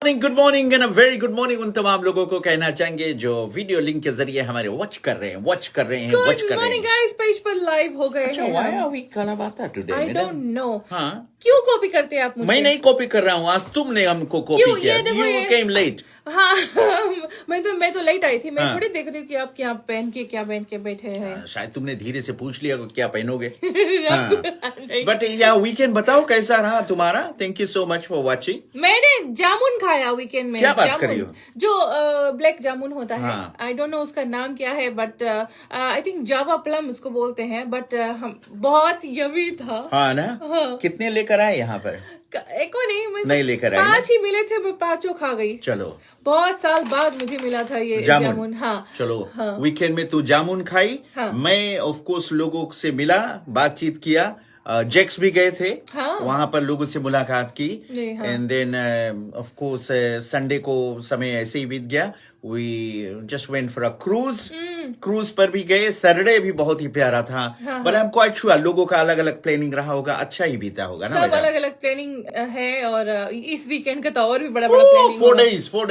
Good morning and very good morning उन तमाम लोगों को कहना चाहेंगे जो वीडियो लिंक के जरिए हमारे वॉच कर रहे हैं गुड मॉर्निंग गाइस, पेज पर लाइव हो गए अच्छा, हैं व्हाई आर वी कलाबाता टुडे? I don't know. हाँ, क्यों कॉपी करते हैं आप मुझे? मैं नहीं कॉपी कर रहा हूँ, आज तुमने हमको कॉपी क्यों? किया। ये देखो, यू केम लेट। हाँ मैं तो लेट आई थी। मैं हाँ। थोड़ी देख रही हूँ कि आप क्या पहन के बैठे हैं। शायद तुमने धीरे से पूछ लिया क्या पहनोगे। नहीं। बट या वीकेंड बताओ कैसा रहा तुम्हारा? Thank you so much for watching. मैंने जामुन खाया वीकेंड में। क्या बात कर रही हो? जो ब्लैक जामुन होता है, हाँ। आई डोंट नो उसका नाम क्या है, but I think Java plum उसको बोलते हैं। बट हम बहुत यमी था। हाँ ना। हाँ। कितने लेकर आए यहाँ पर? एको नहीं लेकर आई ना? 5 ही मिले थे, मैं 5 खा गई। चलो, बहुत साल बाद मुझे मिला था ये जामुन। हाँ चलो, हाँ। वीकेंड में तू जामुन खाई। हाँ। मैं ऑफ कोर्स लोगों से मिला, बातचीत किया। जेक्स भी गए थे। हाँ। वहां पर लोगों से मुलाकात की। हाँ। And then of course Sunday को समय ऐसे ही बीत गया। We just went for a cruise पर भी गए। सैटरडे भी बहुत ही प्यारा था। But I am quite sure लोगों का अलग अलग प्लानिंग रहा होगा, अच्छा ही बीता होगा ना। सब अलग अलग प्लानिंग है, और इस वीकेंड का तो और भी बड़ा प्लानिंग। 4 days। 4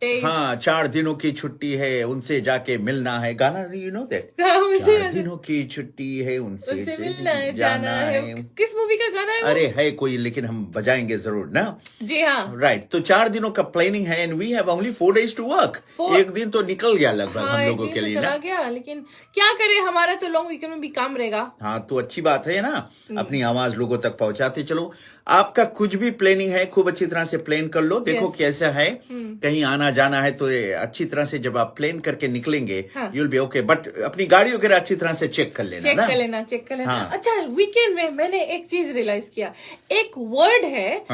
days। हाँ, 4 दिनों की छुट्टी है, उनसे जाके मिलना है। गाना यू नो दैट? 4 दिनों की छुट्टी है, उनसे मिलना है, जाना है। किस मूवी का गाना है? अरे है कोई, लेकिन हम बजाएंगे जरूर ना। जी हाँ, राइट। तो 4 दिनों का प्लानिंग है and we have only 4 days to work. एक दिन तो निकल गया लगभग हम लोगों के लिए चला ना। गया, लेकिन क्या करे, हमारा तो लॉन्ग वीकेंड में भी काम रहेगा। हाँ, तो अच्छी बात है ना, अपनी आवाज लोगों तक पहुंचाते चलो। आपका कुछ भी प्लानिंग है, खूब अच्छी तरह से प्लान कर लो। देखो कैसा है, कहीं आना जाना है तो अच्छी तरह से जब आप प्लान करके निकलेंगे you will be okay. But अपनी गाड़ी वगैरह अच्छी तरह से चेक कर लेना। चेक कर लेना। हाँ। अच्छा, वीकेंड में मैंने एक चीज रियलाइज किया। एक वर्ड है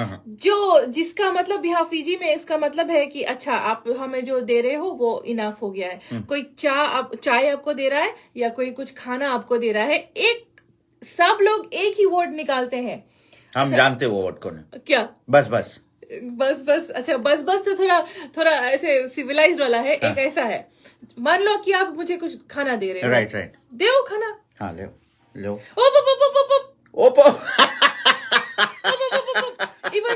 जिसका मतलब यहाँ फीजी में इसका मतलब है कि अच्छा, आप हमें जो दे रहे हो वो इनफ हो गया है। कोई चाय आपको दे रहा है या कोई कुछ खाना आपको दे रहा है, सब लोग एक ही वर्ड निकालते हैं। हम जानते हो वर्ड कौन है? क्या? बस। अच्छा, बस तो थोड़ा ऐसे सिविलाइज्ड वाला है। एक ऐसा है, मान लो कि आप मुझे कुछ खाना दे रहे हो। राइट। दो खाना। हाँ, लो। ओपो। इवन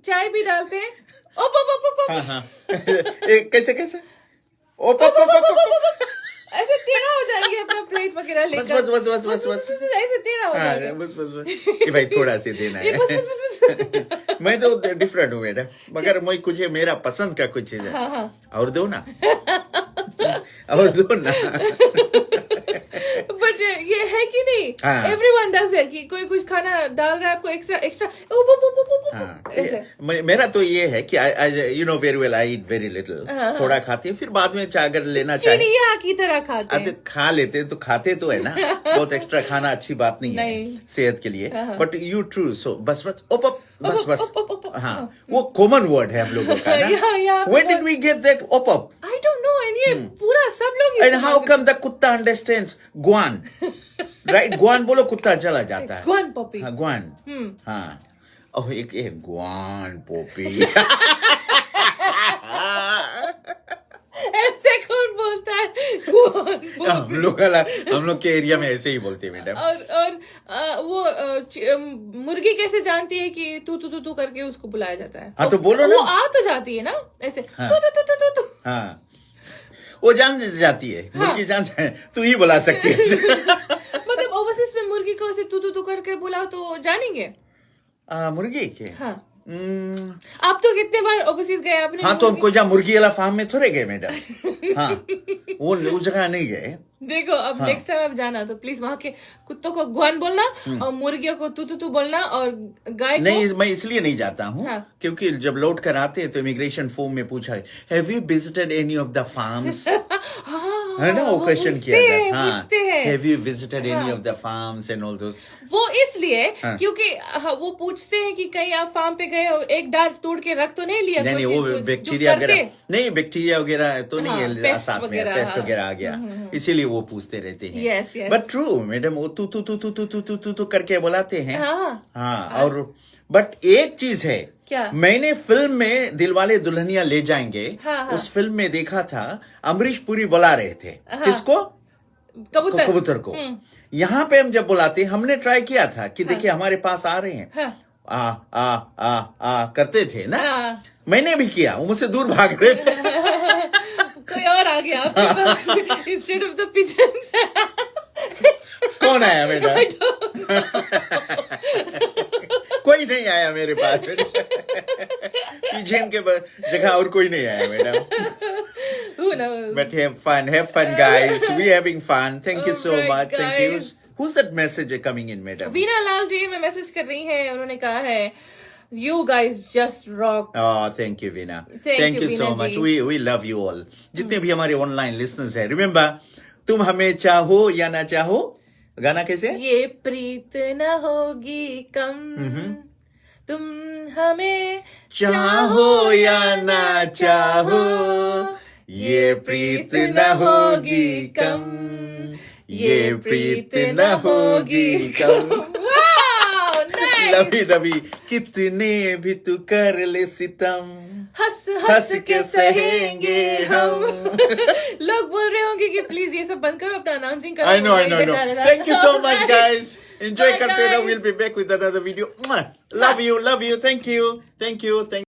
चाय भी डालते हैं। ओपो। हाँ। कैसे? ओपो। ऐसे टेढ़ा हो जाएंगे अपना प्लेट वगैरह लेकर। बस। ऐसे टेढ़ा हो जाएगा। बस। ये भाई थोड़ा से देना है। बस। मैं तो डिफरेंट हूँ बेटा, मगर मैं कुछ मेरा पसंद का कुछ चीज है। हाँ। और दो ना। बट ये है कि नहीं, एवरीवन डज है कि कोई कुछ खाना डाल रहा है आपको एक्स्ट्रा। मेरा तो ये है कि you know very well, I eat very little. थोड़ा खाते हैं, फिर बाद में अगर लेना चाहिए चिड़िया की तरह खाते हैं। खा लेते हैं तो खाते तो है ना। बहुत एक्स्ट्रा खाना अच्छी बात नहीं है सेहत के लिए। But you true. सो बस बस। हाँ, वो कॉमन वर्ड है हम लोगों का ना। When did we get that op? I don't know, and ये पूरा सब लोग। And how come the कुत्ता understands guan? Right? guan बोलो, कुत्ता चला जाता है। Guan Poppy. हाँ, guan। हाँ। ओह, एक गुआन पॉपी। ऐसे कौन बोलता है? Guan Poppy. हम लोग के एरिया में ऐसे ही बोलते हैं मैडम। और वो मुर्गी कैसे जानती है कि तू करके उसको बुलाया जाता है? हाँ, तो बोलो ना। वो आ तो जाती है ना ऐसे। तू। हाँ, वो जान जाती है। मुर्गी जान, तू ही बुला सकती है। मतलब ओवरसीज में मुर्गी को ऐसे तू करके बुलाओ तो जानेंगे मुर्गी के। हाँ। आप तो कितने बार ओवरसीज गए आपने? हाँ, तो हमको जहाँ मुर्गी वाला फार्म में थोड़े गए मैडम। हाँ, वो उस जगह नहीं गए। देखो, अब नेक्स्ट टाइम आप जाना तो प्लीज वहाँ के कुत्तों को गुआन बोलना और मुर्गियों को तू बोलना, और गाय को नहीं। मैं इसलिए नहीं जाता हूँ क्योंकि जब लौट कर आते हैं तो इमिग्रेशन फॉर्म में पूछा, have you visited any of the farms? है ना, वो क्वेश्चन किया जाता है। हाँ, have you visited any of the farms and all those. वो इसलिए क्योंकि वो पूछते हैं कि कहीं आप फार्म पे गए हो, एक डाल तोड़ के रख तो नहीं लिया? नहीं, वो बैक्टीरिया वगैरह नहीं, बैक्टीरिया वगैरह तो नहीं है साथ में, पेस्ट वगैरह आ गया, इसीलिए वो पूछते रहते हैं। यस। बट ट्रू मैडम, वो तू करके बुलाते हैं। हाँ, और बट एक चीज है, क्या? मैंने फिल्म में दिलवाले दुल्हनिया ले जाएंगे, उस फिल्म में देखा था अमरीश पुरी बुला रहे थे। किसको? कबूतर को। यहाँ पे हम जब बुलाते, हमने ट्राई किया था कि देखिए हमारे पास आ रहे हैं। करते थे ना, हाँ। मैंने भी किया, वो मुझसे दूर भाग रहे थे। कोई और आ गया आपके पास इंस्टेड ऑफ द पिजन्स। कौन आया बेटा? कोई नहीं आया मेरे पास। पिजन के जगह और कोई नहीं आया madam. Who knows? But have fun guys. We having fun. Thank you so Alright, much. Thank you. guys. Who's that message coming in, madam? Veena Lal ji में मैसेज कर रही हैं, उन्होंने कहा है You guys just rock. Oh, thank you, Veena. Thank you, so Veena much. Ji. We love you all. जितने भी हमारे ऑनलाइन लिसनर्स हैं, remember, तुम हमें चाहो या ना चाहो, गाना कैसे है? ये प्रीत न होगी कम, तुम हमें चाहो या ना चाहो, ये प्रीत न होगी कम, ये प्रीत न होगी कम। Wow, nice. लवी लवी कितने भी तू कर ले सितम, हंस हंस के सहेंगे हम। लोग बोल रहे होंगे कि प्लीज ये सब बंद करो, अपना अनाउंसिंग करो। I know. Thank you so much, guys. Enjoy Bye, करते रहो. guys. We'll be back with another video. Love you. Thank you.